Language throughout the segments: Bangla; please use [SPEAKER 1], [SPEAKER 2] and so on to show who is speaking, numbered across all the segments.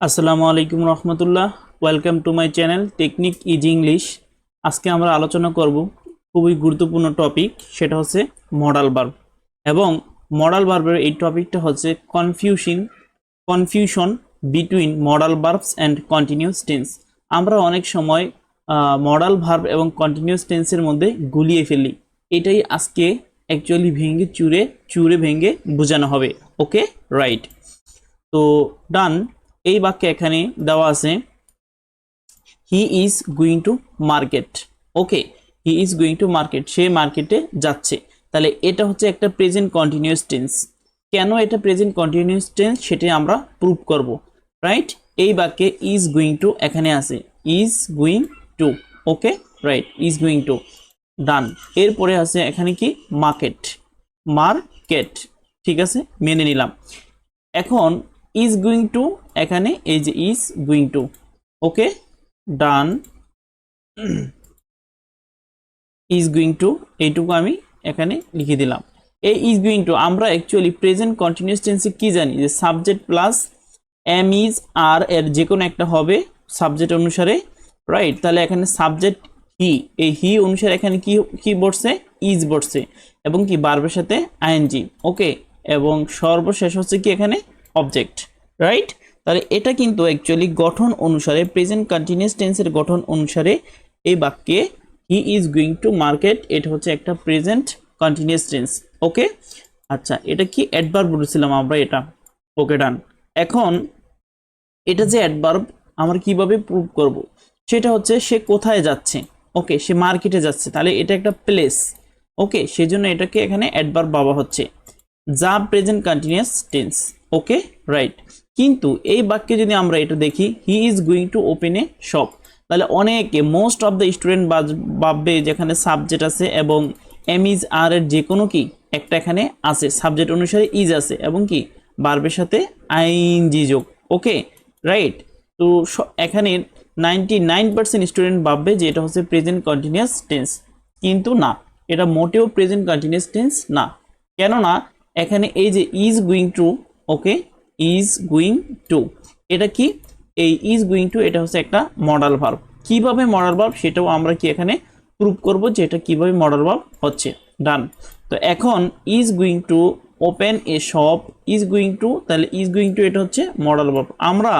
[SPEAKER 1] আসসালামু আলাইকুম রহমতুল্লাহ। Welcome to my channel technique easy English. আজকে আমরা আলোচনা করব খুবই গুরুত্বপূর্ণ টপিক, সেটা হচ্ছে মডাল ভার্ব। এবং মডাল ভার্বের এই টপিকটা হচ্ছে confusion between modal verbs and continuous tense. আমরা অনেক সময় মডাল ভার্ব এবং কন্টিনিউয়াস টেন্সের মধ্যে গুলিয়ে ফেলি। এটাই আজকে অ্যাকচুয়ালি ভেঙে চুরে ভেঙে বোঝানো হবে। Okay, right. তো ডান। এই বাক্যে এখানে দেওয়া আছে he is going to market. Okay, he is going to market, সে মার্কেটে যাচ্ছে। তাহলে এটা হচ্ছে একটা প্রেজেন্ট কন্টিনিউয়াস টেন্স। কেন এটা প্রেজেন্ট কন্টিনিউয়াস টেন্স সেটাই আমরা প্রুভ করব, রাইট। এই বাক্যে ইজ গোয়িং টু এখানে আছে, is going to. Okay, right, is going to. Done. এরপরে আছে এখানে কি মার্কেট। ঠিক আছে, মেনে নিলাম। এখন ইজ গোয়িং টু, এখানে এই যে is going to. Okay, done. Is going two এইটুকু আমি এখানে লিখে দিলাম। এই ইজ গোয়িং টু আমরা অ্যাকচুয়ালি প্রেজেন্ট কন্টিনিউয়াস টেন্সে কি জানি, যে সাবজেক্ট প্লাস এম ইজ আর এর যে কোনো একটা হবে সাবজেক্ট অনুসারে, রাইট। তাহলে এখানে সাবজেক্ট হি, এই হি অনুসারে এখানে কি কি বসছে, ইজ বসছে, এবং কি ভার্বের সাথে আইএনজি। ওকে, এবং সর্বশেষ হচ্ছে কি এখানে অবজেক্ট, রাইট। তাহলে এটা কিন্তু অ্যাকচুয়ালি গঠন অনুসারে, প্রেজেন্ট কন্টিনিউয়াস টেন্সের গঠন অনুসারে এই বাক্যে হি ইজ গোয়িং টু মার্কেট, এটা হচ্ছে একটা প্রেজেন্ট কন্টিনিউয়াস টেন্স। ওকে, আচ্ছা, এটা কি অ্যাডভার্ব বলেছিলাম আমরা এটা। ওকে, ডান। এখন এটা যে অ্যাডভার্ব আমরা কিভাবে প্রুভ করব, সেটা হচ্ছে সে কোথায় যাচ্ছে। ওকে, সে মার্কেটে যাচ্ছে, তাহলে এটা একটা প্লেস। ওকে, সেজন্য এটাকে এখানে অ্যাডভার্ব ভাবা হচ্ছে, যা present continuous tense. Okay, right. কিন্তু এই বাক্যে যদি আমরা এটা দেখি, হি is going to open A shop, তাহলে অনেকে মোস্ট অফ দ্য স্টুডেন্ট ভাববে যেখানে সাবজেক্ট আছে এবং এম ইজ আর এর যে কোনো কি একটা এখানে আছে, সাবজেক্ট অনুসারে ইজ আছে এবং কি ভার্বের সাথে আইএনজি যোগ। ওকে, রাইট। তো এখানে 99% স্টুডেন্ট ভাববে যে এটা হচ্ছে প্রেজেন্ট কন্টিনিউয়াস টেন্স, কিন্তু না, এটা মোটেও প্রেজেন্ট কন্টিনিউয়াস টেন্স না। কেননা এখানে এই যে is going to, okay, is going two, এটা কি, এই ইজ গোয়িং টু এটা হচ্ছে একটা মডাল ভার্ব। কিভাবে মডাল ভার্ব সেটাও আমরা কি এখানে প্রুভ করব যে এটা কিভাবে মডাল ভার্ব হচ্ছে। ডান। তো এখন is going to open A shop, is going two, তাহলে ইজ গোয়িং টু এটা হচ্ছে মডাল ভার্ব। আমরা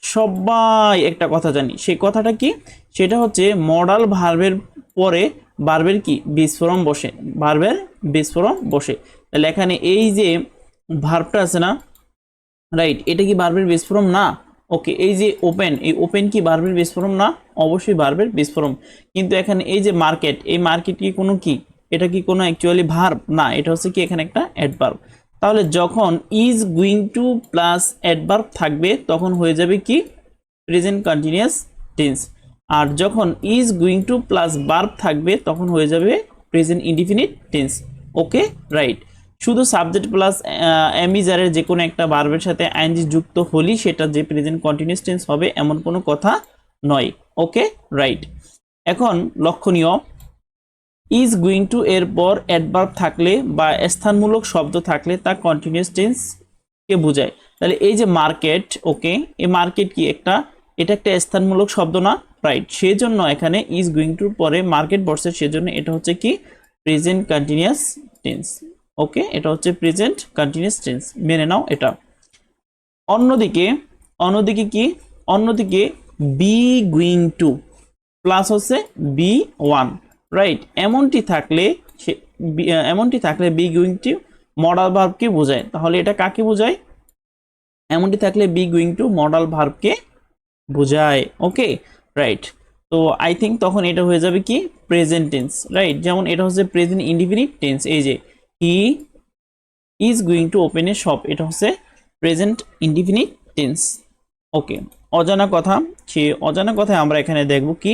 [SPEAKER 1] সবাই একটা কথা জানি, সেই কথাটা কি, সেটা হচ্ছে মডাল ভার্বের পরে ভার্বের কি বিস্ফোরণ বসে, ভার্বের বিস্ফোরণ বসে। তাহলে এখানে এই যে ভার্বটা আছে না, রাইট, এটা কি ভার্বের বিস্ফোরণ না? ওকে, এই যে ওপেন, এই ওপেন কি ভার্বের বিস্ফোরণ না? অবশ্যই ভার্বের বিস্ফোরণ। কিন্তু এখানে এই যে মার্কেট, এই মার্কেট কি কোনো কি, এটা কি কোনো অ্যাকচুয়ালি ভার্ব না, এটা হচ্ছে কি এখানে একটা অ্যাডভার্ব। তাহলে যখন is going to plus adverb থাকবে তখন হয়ে যাবে কি প্রেজেন্ট কন্টিনিউয়াস টেন্স। আর যখন is going to plus verb থাকবে তখন হয়ে যাবে present indefinite tense. Okay, right. শুধু সাবজেক্ট প্লাস এমিজারের যে কোনো একটা ভার্বের সাথে আইএনজি যুক্ত হলেই সেটা যে প্রেজেন্ট কন্টিনিউয়াস টেন্স হবে এমন কোনো কথা নয়। ওকে, রাইট। এখন লক্ষণীয়, ইজ গোয়িং টু এর পর অ্যাডভার্ব থাকলে বা স্থানমূলক শব্দ থাকলে তা কন্টিনিউয়াস টেন্স কে বোঝায়। তাহলে এই যে মার্কেট, ওকে, এই মার্কেট কি একটা, এটা একটা স্থানমূলক শব্দ না, রাইট। সেজন্য এখানে ইজ গোয়িং টুর পরে মার্কেট বসে, সেজন্য এটা হচ্ছে কি প্রেজেন্ট কন্টিনিউয়াস টেন্স। ওকে, এটা হচ্ছে প্রেজেন্ট কন্টিনিউয়াস টেন্স, মেনে নাও এটা। অন্যদিকে অন্যদিকে কি, অন্যদিকে বি গোয়িং টু প্লাস হচ্ছে বি ওয়ান, রাইট। এমনটি থাকলে বি গোয়িং টু মডাল ভার্বকে বোঝায়। তাহলে এটা কাকে বোঝায়? এমনটি থাকলে বি গোয়িং টু মডাল ভার্বকে বোঝায়। ওকে, রাইট। তো আই থিঙ্ক তখন এটা হয়ে যাবে কি প্রেজেন্ট টেন্স, রাইট। যেমন এটা হচ্ছে প্রেজেন্ট ইনডিফিনিট টেন্স, এই যে হি is going to open A shop, এটা হচ্ছে প্রেজেন্ট ইনডিফিনিট টেন্স। ওকে, অজানা কথা, সে অজানা কথায় আমরা এখানে দেখব কি,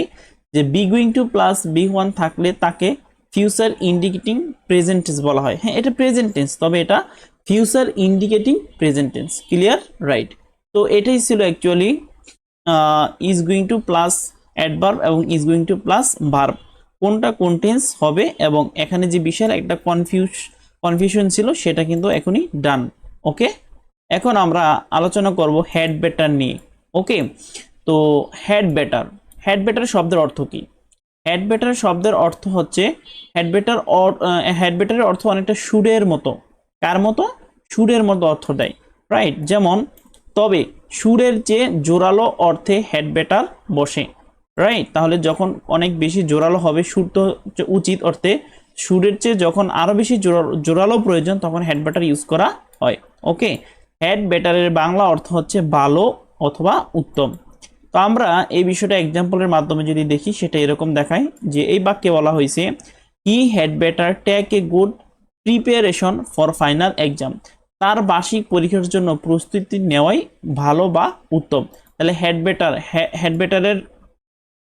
[SPEAKER 1] যে be going to plus V one থাকলে তাকে ফিউচার ইন্ডিকেটিং প্রেজেন্ট টেন্স বলা হয়। হ্যাঁ, এটা প্রেজেন্ট টেন্স, তবে এটা future indicating present tense. Clear, right. তো এটাই ছিল actually is going to plus adverb এবং is going to plus verb কোনটা কোন টেন্স হবে, এবং এখানে যে বিশাল একটা কনফিউশন ছিল সেটা কিন্তু এখনই ডান। ওকে, এখন আমরা আলোচনা করব হেড ব্যাটার নিয়ে। ওকে, তো হ্যাড বেটার শব্দের অর্থ কি? হ্যাড বেটার শব্দের অর্থ হচ্ছে হ্যাড বেটারের অর্থ অনেকটা সুরের মতো। কার মতো? সুরের মতো অর্থ দেয়, রাইট? যেমন তবে সুরের চেয়ে জোরালো অর্থে হ্যাড বেটার বসে, রাইট? তাহলে যখন অনেক বেশি জোরালো হবে, সুর তো হচ্ছে উচিত অর্থে, সুরের চেয়ে যখন আরো বেশি জোরালো প্রয়োজন তখন হ্যাড বেটার ইউজ করা হয়। ওকে, হ্যাড বেটারের বাংলা অর্থ হচ্ছে ভালো অথবা উত্তম। তো আমরা এই বিষয়টা এক্সাম্পলের মাধ্যমে যদি দেখি, সেটা এরকম দেখায় যে এই বাক্যে বলা হয়েছে he had better take a good preparation for final exam. তার বার্ষিক পরীক্ষার জন্য প্রস্তুতি নেওয়াই ভালো বা উত্তম। তাহলে হ্যাড বেটারের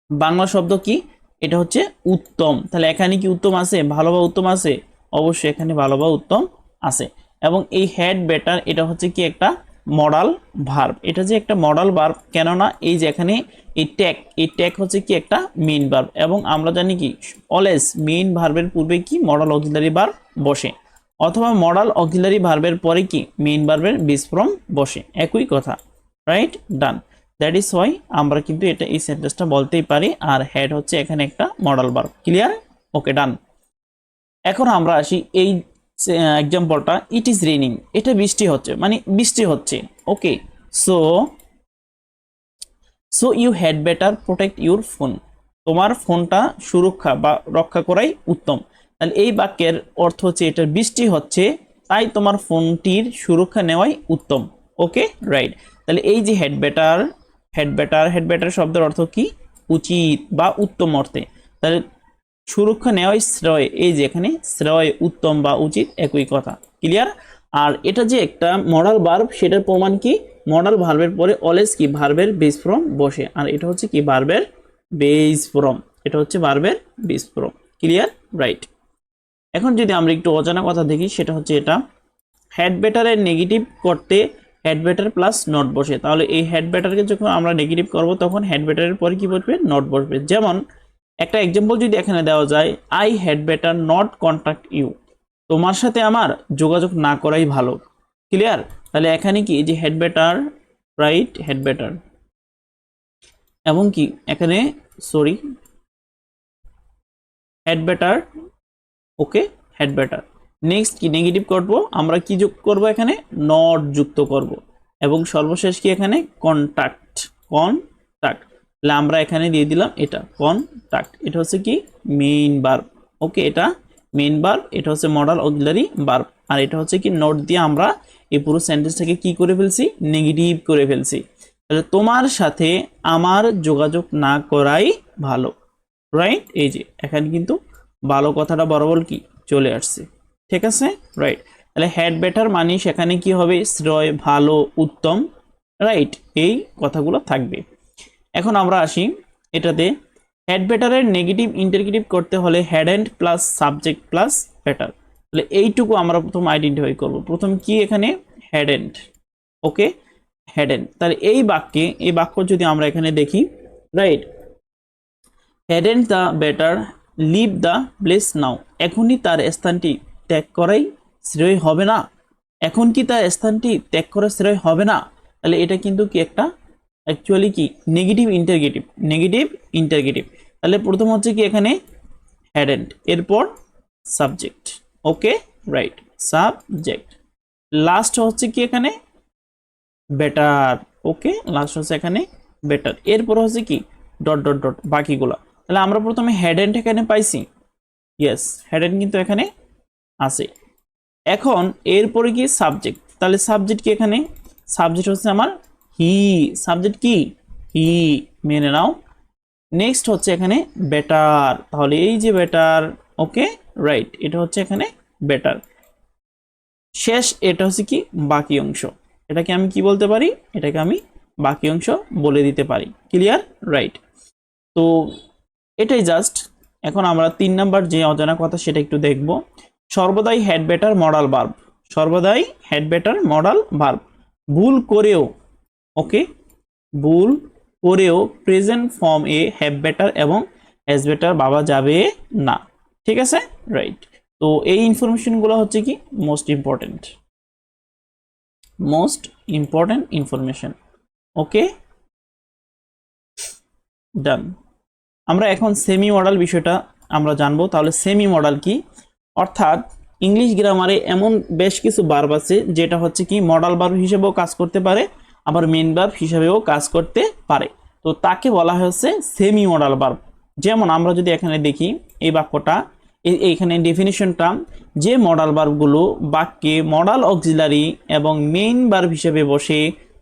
[SPEAKER 1] বাংলা শব্দ কি? এটা হচ্ছে উত্তম। তাহলে এখানে কি উত্তম আছে? ভালো বা উত্তম আছে? অবশ্যই এখানে ভালো বা উত্তম আছে। এবং এই হ্যাড বেটার এটা হচ্ছে কি একটা মডাল ভার্ব। এটা যে একটা মডাল ভার্ব, কেননা এই যে এখানে এই ট্যাগ হচ্ছে কি একটা মেইন ভার্ব, এবং আমরা জানি কি অলওয়েজ মেইন ভার্বের পূর্বে কি মডাল অক্সিলারি ভার্ব বসে, অথবা মডাল অক্সিলারি ভার্বের পরে কি মেইন ভার্বের বেস ফর্ম বসে, একই কথা, right? Done. That is Y আমরা কিন্তু এটা এই সেন্টেন্সটা বলতেই পারি। আর হেড হচ্ছে এখানে একটা মডাল ভার্ব। ক্লিয়ার? ওকে, ডান। এখন আমরা আসি এই এক্সাম্পলটা, ইট ইজ রেইনিং। এটা বৃষ্টি হচ্ছে, মানে বৃষ্টি হচ্ছে। Okay, so so you had better protect your phone. তোমার ফোনটা সুরক্ষা বা রক্ষা করাই উত্তম। তাহলে এই বাক্যের অর্থ হচ্ছে এটা বৃষ্টি হচ্ছে, তাই তোমার ফোনটির সুরক্ষা নেওয়াই উত্তম। ওকে, রাইট। তাহলে এই যে হেড বেটার শব্দের অর্থ কি? উচিত বা উত্তম অর্থে। তাহলে সুরক্ষা নেওয়াই শ্রেয়, এই যে এখানে শ্রেয়, উত্তম বা উচিত একই কথা। ক্লিয়ার? আর এটা যে একটা মডাল ভার্ব, সেটার প্রমাণ কি? মডাল ভার্বের পরে অলওয়েজ কি ভার্বের বেস ফর্ম বসে, আর এটা হচ্ছে কি ভার্বের বেস ফর্ম। এটা হচ্ছে ভার্বের বেস ফর্ম। ক্লিয়ার? রাইট। এখন যদি আমরা একটু অজানা কথা দেখি, সেটা হচ্ছে এটা হ্যাড বেটারের নেগেটিভ করতে হ্যাড বেটার প্লাস নট বসে। তাহলে এই হ্যাড বেটারকে যখন আমরা নেগেটিভ করব, তখন হ্যাড বেটারের পরে কি বসবে? নট বসবে। যেমন একটা এক্সাম্পল যদি এখানে দেওয়া যায়, I had better not contact you. তোমার সাথে আমার যোগাযোগ না করাই ভালো। ক্লিয়ার? তাহলে এখানে কি যে head better, right? Head better, এবং কি এখানে সরি হেড বেটার। ওকে, হেড বেটার। নেক্সট কি নেগেটিভ করব, আমরা কি যোগ করব? এখানে নট যুক্ত করব। এবং সর্বশেষ কি এখানে কন্টাক্ট। তাহলে আমরা এখানে দিয়ে দিলাম এটা কন্টাক্ট। এটা হচ্ছে কি মেইন ভার্ব। ওকে, এটা মেইন ভার্ব, এটা হচ্ছে মডাল অক্সিলারি ভার্ব। আর এটা হচ্ছে কি নোট দিয়ে আমরা এই পুরো সেন্টেন্সটাকে কি করে ফেলছি? নেগেটিভ করে ফেলছি। তাহলে তোমার সাথে আমার যোগাযোগ না করাই ভালো, রাইট? এই যে এখানে কিন্তু ভালো কথাটা বরাবর কি চলে আসছে। ঠিক আছে, রাইট। তাহলে হ্যাড বেটার মানে সেখানে কি হবে? শ্রেয়, ভালো, উত্তম, রাইট? এই কথাগুলো থাকবে। এখন আমরা আসি এটাতে, হ্যাড বেটারের নেগেটিভ ইন্টারগেটিভ করতে হলে had and plus subject plus better. তাহলে এইটুকু আমরা প্রথম আইডেন্টিফাই করব। প্রথম কি এখানে? Had and. Okay, had and. তাহলে এই বাক্য যদি আমরা এখানে দেখি, right? Hadn't the better leave the place now. এখনই তার স্থানটি ত্যাগ করাই শ্রেয় হবে না? এখন কি তার স্থানটি ত্যাগ করা শ্রেয় হবে না? তাহলে এটা কিন্তু কি একটা অ্যাকচুয়ালি কি নেগেটিভ ইন্টারগেটিভ। তাহলে প্রথম হচ্ছে কি এখানে হ্যাডেন্ট, এরপর সাবজেক্ট। ওকে, রাইট, সাবজেক্ট। লাস্ট হচ্ছে কি এখানে বেটার। ওকে, লাস্ট হচ্ছে এখানে বেটার, এরপর হচ্ছে কি ডট ডট ডট বাকিগুলা। তাহলে আমরা প্রথমে হেড এন্ড এখানে পাইছি, ইয়েস, হেড এন্ড কিন্তু এখানে আছে। এখন এরপরে কি সাবজেক্ট। তাহলে সাবজেক্ট কি এখানে? সাবজেক্ট হচ্ছে আমার হি। সাবজেক্ট কি? হি, মেনে নাও। নেক্সট হচ্ছে এখানে বেটার, তাহলে এই যে বেটার। ওকে, রাইট, এটা হচ্ছে এখানে বেটার। শেষ এটা হচ্ছে কি বাকি অংশ। এটাকে আমি কি বলতে পারি? এটাকে আমি বাকি অংশ বলে দিতে পারি। ক্লিয়ার? রাইট। তো এটাই জাস্ট। এখন আমরা 3 নাম্বার যে অজানা কথা সেটা একটু দেখব। সর্বদাই হ্যাড বেটার মডাল ভার্ব। সর্বদাই হ্যাড বেটার মডাল ভার্ব। ভুল করেও, ওকে, ভুল করেও present form A have better এবং হ্যাজ বেটার ভাবা যাবে না। ঠিক আছে, রাইট। তো এই ইনফরমেশনগুলো হচ্ছে কি মোস্ট ইম্পর্টেন্ট ইনফরমেশন। ওকে, ডান। আমরা এখন সেমি মডাল বিষয়টা আমরা জানবো। তাহলে সেমি মডাল কি, অর্থাৎ ইংলিশ গ্রামারে এমন বেশ কিছু ভার্ব আছে যেটা হচ্ছে কি মডাল ভার্ব হিসেবেও কাজ করতে পারে, আবার মেইন ভার্ব হিসেবেও কাজ করতে পারে। তো তাকে বলা হচ্ছে সেমি মডাল ভার্ব। যেমন আমরা যদি এখানে দেখি এই বাক্যটা, এইখানে ডেফিনিশনটা, যে মডাল ভার্বগুলো বাক্যে মডাল অক্সিলারি এবং মেইন ভার্ব হিসেবে বসে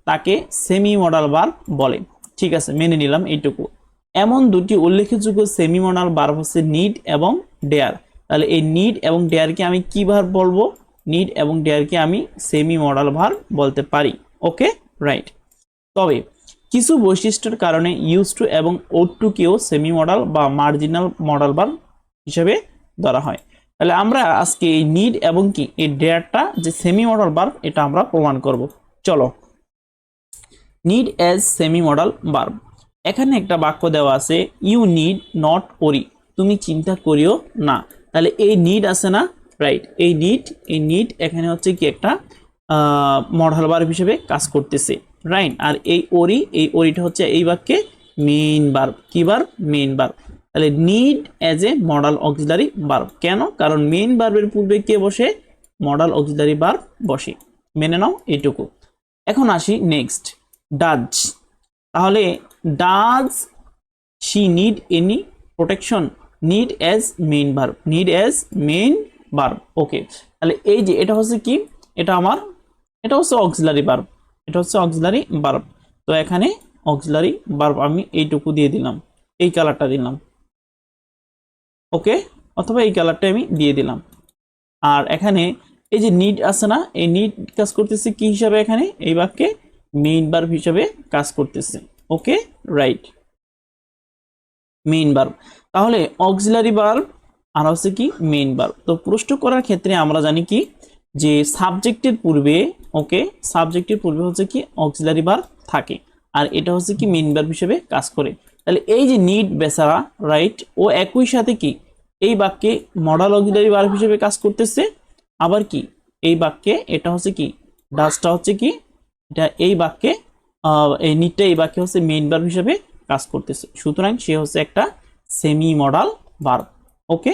[SPEAKER 1] তাকে সেমি মডাল ভার্ব বলে। ঠিক আছে, মেনে নিলাম এইটুকু। এমন দুটি উল্লেখযোগ্য সেমি মডাল ভার্ব হচ্ছে নিড এবং ডেয়ার। তাহলে এই নিড এবং ডেয়ারকে আমি কি ভার্ব বলবো? নিড এবং ডেয়ারকে আমি সেমি মডাল ভার্ব বলতে পারি। ওকে, রাইট। তবে কিছু বৈশিষ্ট্যের কারণে ইউজ টু এবং ওড টু কেও সেমি মডাল বা মার্জিনাল মডাল ভার্ব হিসেবে ধরা হয়। তাহলে আমরা আজকে এই নিড এবং কি এই ডেয়ারটা যে সেমি মডাল ভার্ব এটা আমরা প্রমাণ করব। চলো, need as semi modal verb. এখানে একটা বাক্য দেওয়া আছে, ইউ নিড নট ওরি, তুমি চিন্তা করিও না। তাহলে এই নিড আছে না, রাইট, এই নিড এখানে হচ্ছে কি একটা মডাল ভার্ব হিসেবে কাজ করতেছে, রাইট। আর এই ওরিটা হচ্ছে এই বাক্যে মেইন ভার্ব। কি ভার্ব? Main verb. তাহলে need as a modal auxiliary verb. কেন? কারণ মেইন ভার্বের পূর্বে কে বসে? মডাল অক্সিলারি ভার্ব বসে। মেনে নাও এইটুকু। এখন আসি নেক্সট, ডাজ। তাহলে does she need any protection? Need as main verb, need as main verb. Okay, তাহলে এই যে এটা হচ্ছে কি, এটা হচ্ছে অক্সিলারি ভার্ব, এটা হচ্ছে অক্সিলারি ভার্ব। তো এখানে অক্সিলারি ভার্ব আমি এইটুকু দিয়ে দিলাম, এই কালারটা দিলাম। ওকে, অথবা এই কালারটা আমি দিয়ে দিলাম। আর এখানে এই যে নিড আছে না, এই নিড কাজ করতেছে কি হিসাবে? এখানে এই বাক্যে মেইন ভার্ব হিসাবে কাজ করতেছে। ওকে, রাইট, মেইন ভার্ব। তাহলে অক্সিলারি ভার্ব আর হচ্ছে কি মেইন ভার্ব। তো প্রশ্ন করার ক্ষেত্রে আমরা জানি কি যে সাবজেক্টের পূর্বে, ওকে, সাবজেক্টের পূর্বে হচ্ছে কি অক্সিলারি ভার্ব থাকে, আর এটা হচ্ছে কি মেইন ভার্ব হিসেবে কাজ করে। তাহলে এই যে নিড বেচারা, রাইট, ও একই সাথে কি এই বাক্যে মডাল অক্সিলারি ভার্ব হিসেবে কাজ করতেছে, আবার কি এই বাক্যে এটা হচ্ছে কি ডাজটা হচ্ছে কি এটা এই বাক্যে এই নিডটা এই বাক্যে হচ্ছে মেইন ভার্ব হিসেবে কাজ করতেছে। সুতরাং সে হচ্ছে একটা সেমি মডাল ভার্ব। ওকে,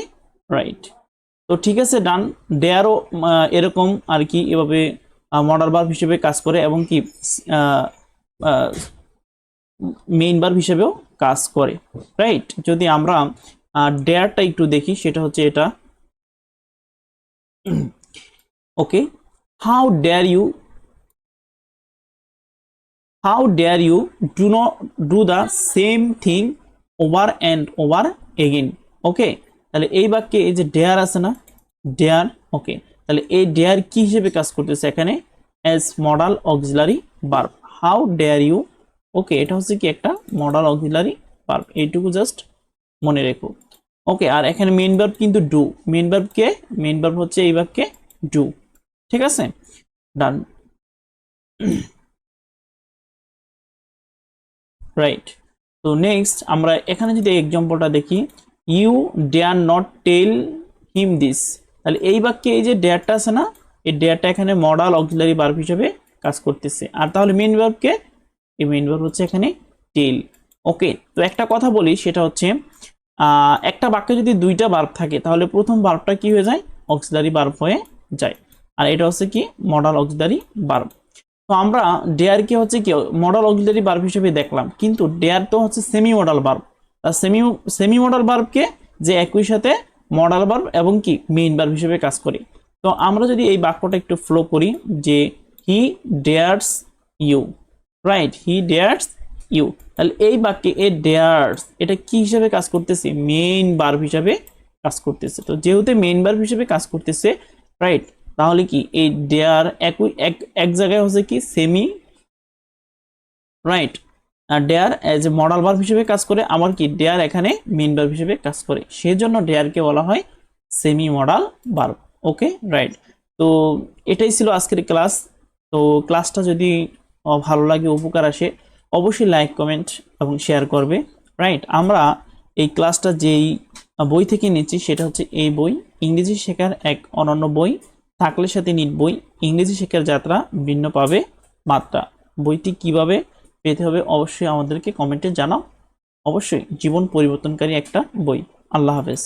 [SPEAKER 1] রাইট। তো ঠিক আছে, ডান। ডেয়ারও এরকম আর কি এভাবে মডাল ভার্ব হিসেবে কাজ করে এবং কি মেইন ভার্ব হিসেবেও কাজ করে, রাইট। যদি আমরা ডেয়ারটা একটু দেখি, সেটা হচ্ছে এটা। Okay, how dare you, how dare you do not do the same thing over and over again. Okay, তাহলে এই বাক্যে এই যে ডেয়ার আছে না, ডেয়ার, ওকে, তাহলে এই ডেয়ার কি হিসেবে কাজ করতেছে এখানে? As modal auxiliary verb. How dare you, okay, এটা হচ্ছে কি একটা মডাল অক্সিলারি ভার্ব, এইটুকু জাস্ট মনে রেখো। ওকে, আর এখানে মেইন ভার্ব কিন্তু ডু, মেইন ভার্ব কে? মেইন ভার্ব হচ্ছে এই বাক্যে ডু। ঠিক আছে, ডান, রাইট। তো নেক্সট আমরা এখানে যদি এক্সাম্পলটা দেখি, you dare not tell him this. তাহলে এই বাক্যে এই যে ডেয়ারটা আছে না, এই ডেয়ারটা এখানে মডাল অক্সিলারি ভার্ব হিসেবে কাজ করতেছে। আর তাহলে মেইন ভার্ব কে? এই মেইন ভার্ব হচ্ছে এখানে টেল। ওকে, তো একটা কথা বলি, সেটা হচ্ছে একটা বাক্যে যদি দুইটা ভার্ব থাকে তাহলে প্রথম ভার্বটা কি হয়ে যায়? অক্সিলারি ভার্ব হয়ে যায়, আর এটা হচ্ছে কি মডাল অক্সিলারি ভার্ব। তো আমরা ডেয়ার কে হচ্ছে কি মডাল অক্সিলারি ভার্ব হিসেবে দেখলাম, কিন্তু ডেয়ার তো হচ্ছে সেমি মডাল ভার্ব। আর সেমি মডাল ভার্বকে যে একই সাথে মডাল ভার্ব এবং কি মেইন ভার্ব হিসেবে কাজ করে। তো আমরা যদি এই বাক্যটা একটু ফ্লো করি, যে he dares you, right, he dares you, তাহলে এই বাক্যে এ ডেয়ার্স এটা কি হিসেবে কাজ করতেছে? মেইন ভার্ব হিসেবে কাজ করতেছে। তো যেহেতু মেইন ভার্ব হিসেবে কাজ করতেছে, রাইট, তাহলে কি এই ডেয়ার একই এক জায়গায় হচ্ছে কি সেমি, রাইট, আর dare as a modal verb হিসেবে কাজ করে, আবার কি ডেয়ার এখানে মেইন ভার্ব হিসেবে কাজ করে, সেজন্য ডেয়ারকে বলা হয় সেমি মডাল ভার্ব। ওকে, রাইট। তো এটাই ছিল আজকের ক্লাস। তো ক্লাসটা যদি ভালো লাগে, উপকার আসে, অবশ্যই লাইক, কমেন্ট এবং শেয়ার করবে, রাইট। আমরা এই ক্লাসটা যেই বই থেকে নিচ্ছি সেটা হচ্ছে এই বই, ইংরেজি শেখার এক অনন্য বই, থাকলে সাথে নিট বই, ইংরেজি শেখার যাত্রা ভিন্ন পাবে মাত্রা। বইটি কিভাবে পেতে হবে অবশ্যই আমাদেরকে কমেন্টে জানাও। অবশ্যই জীবন পরিবর্তনকারী একটা বই। আল্লাহ হাফেজ।